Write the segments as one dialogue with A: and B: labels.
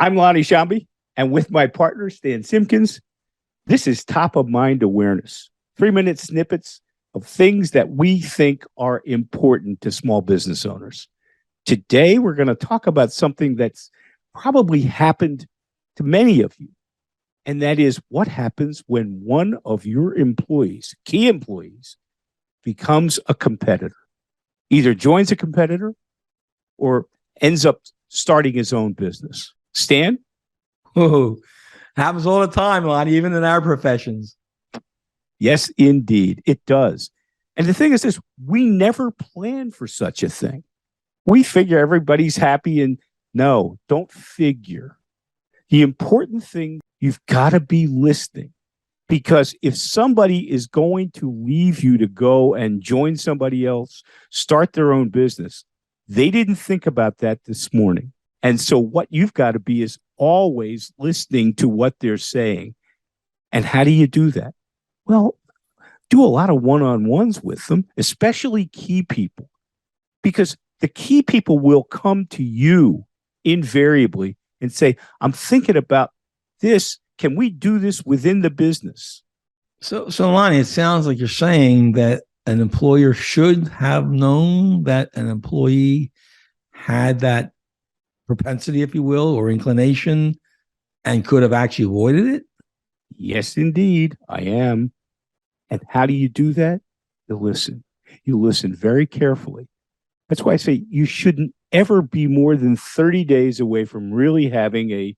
A: I'm Lonnie Shambi, and with my partner, Stan Simpkins, this is Top of Mind Awareness, 3-minute snippets of things that we think are important to small business owners. Today, we're going to talk about something that's probably happened to many of you, and that is what happens when one of your employees, key employees, becomes a competitor, either joins a competitor or ends up starting his own business. Stan?
B: Oh, happens all the time, Lonnie, even in our professions.
A: Yes, indeed, it does. And the thing is this, we never plan for such a thing. We figure everybody's happy, and no, don't figure. The important thing, you've got to be listening, because if somebody is going to leave you to go and join somebody else, start their own business, they didn't think about that this morning. And so what you've got to be is always listening to what they're saying. And how do you do that? Well, do a lot of one-on-ones with them, especially key people, because the key people will come to you invariably and say, I'm thinking about this. Can we do this within the business?
B: So Lonnie, it sounds like you're saying that an employer should have known that an employee had that propensity, if you will, or inclination, and could have actually avoided it?
A: Yes, indeed, I am. And how do you do that? You listen. You listen very carefully. That's why I say you shouldn't ever be more than 30 days away from really having a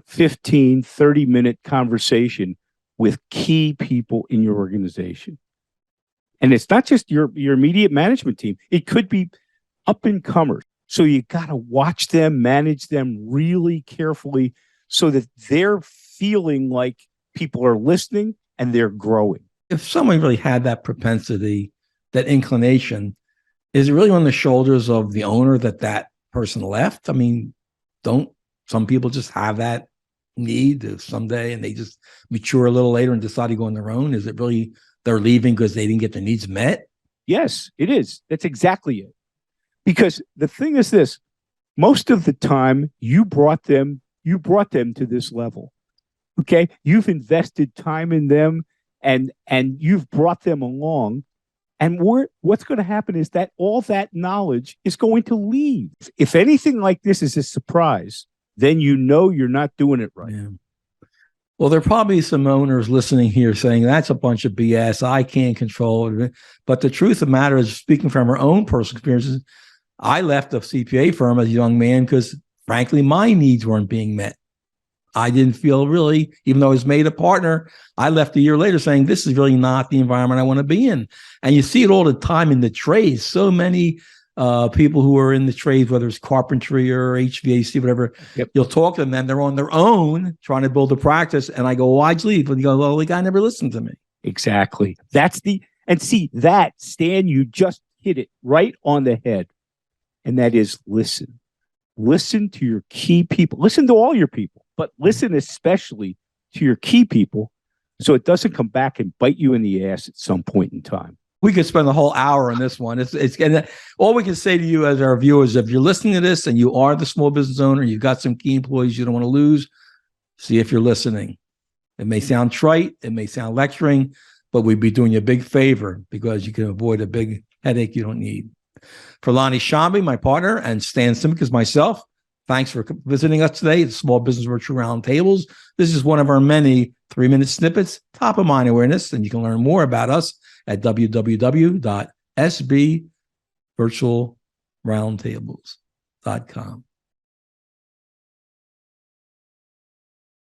A: 15, 30-minute conversation with key people in your organization. And it's not just your immediate management team. It could be up-and-comers. So you got to watch them, manage them really carefully so that they're feeling like people are listening and they're growing.
B: If someone really had that propensity, that inclination, is it really on the shoulders of the owner that person left? I mean, don't some people just have that need to someday and they just mature a little later and decide to go on their own? Is it really they're leaving because they didn't get their needs met?
A: Yes, it is. That's exactly it. Because the thing is this, most of the time you brought them to this level. Okay? You've invested time in them and you've brought them along. And what's going to happen is that all that knowledge is going to leave. If anything like this is a surprise, then you know you're not doing it right.
B: Yeah. Well, there are probably some owners listening here saying that's a bunch of BS. I can't control it. But the truth of the matter is, speaking from our own personal experiences, I left a CPA firm as a young man because, frankly, my needs weren't being met. I didn't feel really, even though I was made a partner, I left a year later saying, this is really not the environment I want to be in. And you see it all the time in the trades. So many people who are in the trades, whether it's carpentry or HVAC, whatever,
A: yep.
B: You'll talk to them and they're on their own trying to build a practice. And I go, why'd you leave? And you go, well, the guy never listened to me.
A: Exactly. And see that, Stan, you just hit it right on the head. And that is listen. Listen to your key people. Listen to all your people, but listen especially to your key people so it doesn't come back and bite you in the ass at some point in time.
B: We could spend the whole hour on this one. And all we can say to you as our viewers, if you're listening to this and you are the small business owner, you've got some key employees you don't want to lose, see if you're listening. It may sound trite, it may sound lecturing, but we'd be doing you a big favor because you can avoid a big headache you don't need. For Lonnie Shambi, my partner, and Stan Simpkins, myself, thanks for visiting us today at Small Business Virtual Roundtables. This is one of our many 3-minute snippets, top of mind awareness, and you can learn more about us at www.sbvirtualroundtables.com.